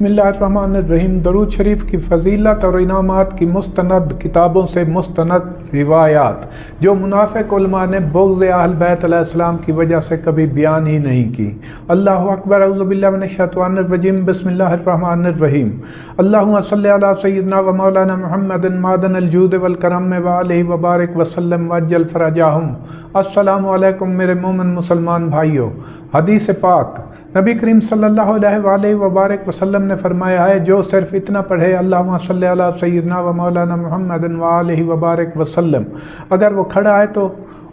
बिस्मिल्लाहिर्रहमानिर्रहीम। दरूद शरीफ की फ़जीलत और इनामात की मुस्तनद किताबों से मुस्तनद रिवायात जो मुनाफ़िक़ उलमा ने बुग़्ज़ अहल बैत अलैहिस्सलाम की वजह से कभी बयान ही नहीं की। अल्लाहु अकबर। औज़ु बिल्लाहि मिनश्शैतानिर्रजीम। बिस्मिल्लाहिर्रहमानिर्रहीम। अल्लाहुम्मा सल्लि अला सय्यिदिना व मौलाना मुहम्मदिन मादनिल जूद वल करम व आलिहि व बारिक वसल्लम वअज्जल फ़रजाहुम। अस्सलामु अलैकुम मेरे मोमिन मुसलमान भाइयों। हदीस पाक नबी करीम सल्लल्लाहु अलैहि वसल्लम ने फरमाया है, जो सिर्फ इतना पढ़े अल्लाहुम्मा सल्लि अला सय्यिदिना व मौलाना मुहम्मदिन व आलिहि व बारिक वसल्लम, अगर वो खड़ा है तो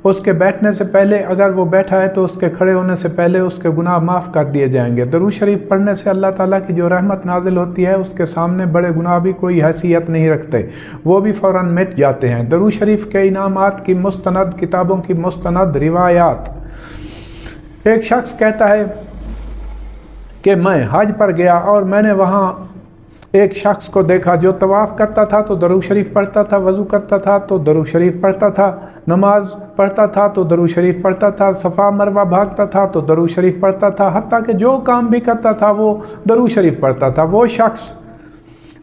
उसके बैठने से पहले, अगर वो बैठा है तो उसके खड़े होने से पहले उसके गुनाह माफ़ कर दिए जाएंगे। दरूद शरीफ पढ़ने से अल्लाह ताला की जो रहमत नाजिल होती है उसके सामने बड़े गुनाह भी कोई हैसियत नहीं रखते, वो भी फ़ौरन मिट जाते हैं। दरूद शरीफ के इनामात की मुस्तनद किताबों की मुस्तनद रिवायात। एक शख्स कहता है कि मैं हज पर गया और मैंने वहाँ एक शख्स को देखा जो तवाफ़ करता था तो दरूद शरीफ पढ़ता था, वज़ू करता था तो दरूद शरीफ पढ़ता था, नमाज पढ़ता था तो दरूद शरीफ पढ़ता था, सफ़ा मरवा भागता था तो दरूद शरीफ पढ़ता था, हत्ता कि जो काम भी करता था वो दरूद शरीफ पढ़ता था। वो शख्स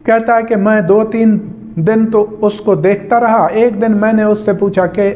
कहता है कि मैं 2-3 दिन तो उसको देखता रहा। एक दिन मैंने उससे पूछा कि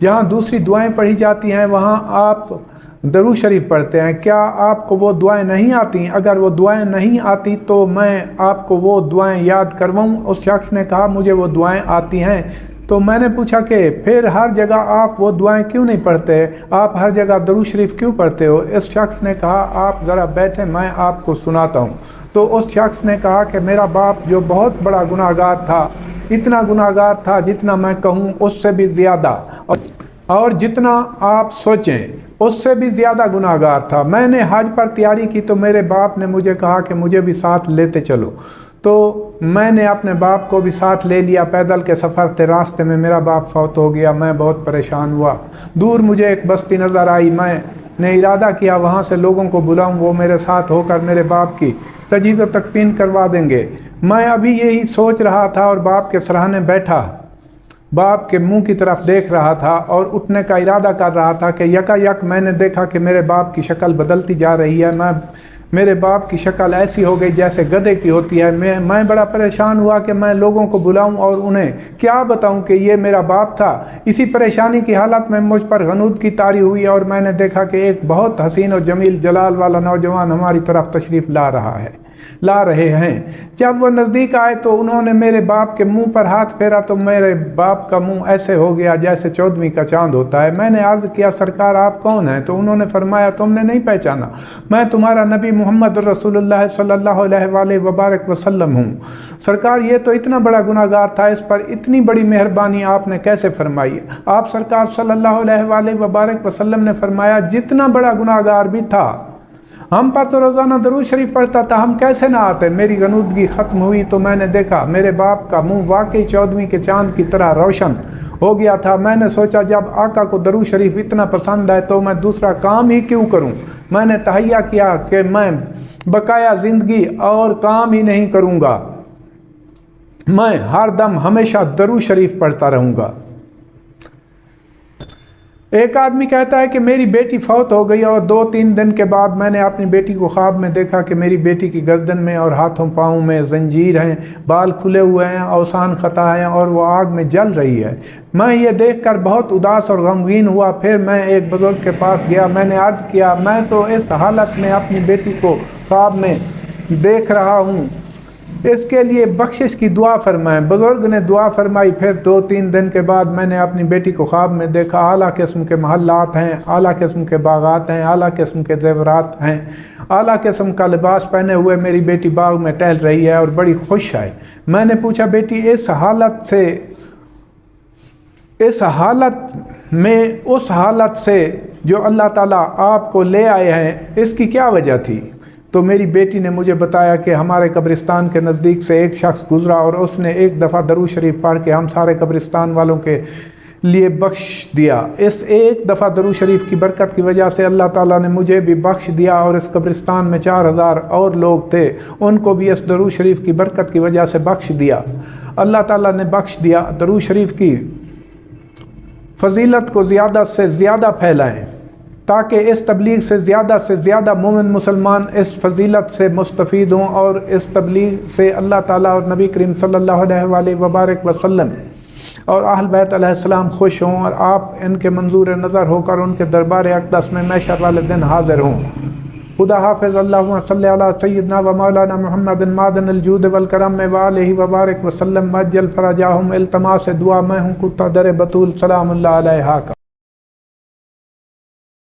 जहाँ दूसरी दुआएँ पढ़ी जाती हैं वहाँ आप दरूद शरीफ पढ़ते हैं, क्या आपको वो दुआएं नहीं आती? अगर वो दुआएं नहीं आती तो मैं आपको वो दुआएं याद करवाऊँ। उस शख्स ने कहा मुझे वो दुआएं आती हैं। तो मैंने पूछा कि फिर हर जगह आप वो दुआएं क्यों नहीं पढ़ते, आप हर जगह दरूद शरीफ क्यों पढ़ते हो? इस शख्स ने कहा आप ज़रा बैठे, मैं आपको सुनाता हूँ। तो उस शख्स ने कहा कि मेरा बाप जो बहुत बड़ा गुनाहगार था, इतना गुनाहगार था जितना मैं कहूँ उससे भी ज़्यादा, और जितना आप सोचें उससे भी ज़्यादा गुनाहगार था। मैंने हज पर तैयारी की तो मेरे बाप ने मुझे कहा कि मुझे भी साथ लेते चलो, तो मैंने अपने बाप को भी साथ ले लिया। पैदल के सफ़र थे, रास्ते में मेरा बाप फौत हो गया। मैं बहुत परेशान हुआ। दूर मुझे एक बस्ती नज़र आई। मैंने इरादा किया वहाँ से लोगों को बुलाऊँ, वो मेरे साथ होकर मेरे बाप की तजीज़ व तकफ़ीन करवा देंगे। मैं अभी यही सोच रहा था और बाप के सराहने बैठा, बाप के मुंह की तरफ देख रहा था और उठने का इरादा कर रहा था कि यकायक मैंने देखा कि मेरे बाप की शक्ल बदलती जा रही है। मेरे बाप की शक्ल ऐसी हो गई जैसे गधे की होती है। मैं बड़ा परेशान हुआ कि मैं लोगों को बुलाऊं और उन्हें क्या बताऊं कि ये मेरा बाप था। इसी परेशानी की हालत में मुझ पर गनूद की तारी हुई और मैंने देखा कि एक बहुत हसीन और जमील जलाल वाला नौजवान हमारी तरफ तशरीफ़ ला रहे हैं। जब वो नज़दीक आए तो उन्होंने मेरे बाप के मुंह पर हाथ फेरा तो मेरे बाप का मुंह ऐसे हो गया जैसे 14वीं का चांद होता है। मैंने अर्ज़ किया सरकार आप कौन हैं? तो उन्होंने फरमाया तुमने नहीं पहचाना, मैं तुम्हारा नबी मोहम्मद रसूलुल्लाह सल्लल्लाहु अलैहि वसल्लम हूँ। सरकार ये तो इतना बड़ा गुनाहगार था, इस पर इतनी बड़ी मेहरबानी आपने कैसे फरमाई? आप सरकार सल्लल्लाहु अलैहि वसल्लम ने फरमाया जितना बड़ा गुनाहगार भी था हम पर तो रोज़ाना दरूद शरीफ पढ़ता था, हम कैसे ना आते? मेरी गनूदगी ख़त्म हुई तो मैंने देखा मेरे बाप का मुंह वाकई 14वीं के चांद की तरह रोशन हो गया था। मैंने सोचा जब आका को दरूद शरीफ इतना पसंद है तो मैं दूसरा काम ही क्यों करूं। मैंने तहैया किया कि मैं बकाया ज़िंदगी और काम ही नहीं करूंगा, मैं हर दम हमेशा दरूद शरीफ पढ़ता रहूँगा। एक आदमी कहता है कि मेरी बेटी फौत हो गई और 2-3 दिन के बाद मैंने अपनी बेटी को ख्वाब में देखा कि मेरी बेटी की गर्दन में और हाथों पाँव में जंजीर हैं, बाल खुले हुए हैं, अवसान ख़ता है और वो आग में जल रही है। मैं ये देखकर बहुत उदास और गमगीन हुआ। फिर मैं एक बुज़ुर्ग के पास गया, मैंने अर्ज़ किया मैं तो इस हालत में अपनी बेटी को ख्वाब में देख रहा हूँ, इसके लिए बख्शिश की दुआ फरमाएं। बुज़ुर्ग ने दुआ फरमाई। फिर 2-3 दिन के बाद मैंने अपनी बेटी को ख्वाब में देखा। आला किस्म के महल्लात हैं, आला किस्म के बागात हैं, आला किस्म के ज़ेवरात हैं, आला किस्म का लिबास पहने हुए मेरी बेटी बाग में टहल रही है और बड़ी खुश है। मैंने पूछा बेटी इस हालत में उस हालत से जो अल्लाह ताला आपको ले आए हैं इसकी क्या वजह थी? तो मेरी बेटी ने मुझे बताया कि हमारे कब्रिस्तान के नज़दीक से एक शख्स गुज़रा और उसने एक दफ़ा दरूद शरीफ पढ़ के हम सारे कब्रिस्तान वालों के लिए बख्श दिया। इस एक दफ़ा दरूद शरीफ की बरकत की वजह से अल्लाह ताला ने मुझे भी बख्श दिया और इस कब्रिस्तान में 4000 और लोग थे, उनको भी इस दरूद शरीफ की बरकत की वजह से बख्श दिया। अल्लाह ताला ने बख्श दिया। दरूद शरीफ की फ़जीलत को ज़्यादा से ज़्यादा फैलाएँ। تاکہ اس تبلیغ سے زیادہ مومن مسلمان اس فضیلت سے مستفید ہوں اور اس تبلیغ سے اللہ تعالیٰ اور نبی کریم صلی اللہ علیہ وآلہ وبارک وسلم اور اہل بیت علیہ السلام خوش ہوں، اور آپ ان کے منظور نظر ہو کر ان کے دربار اقدس میں محشر والے دن حاضر ہوں۔ خدا حافظ۔ اللہم صلی علی سیدنا و مولانا محمد معدن الجود والکرم وآلہ وبارک وسلم مجل فرجاہم۔ التماس دعا میں ہوں کتا در بطول، سلام اللہ علیہ کا۔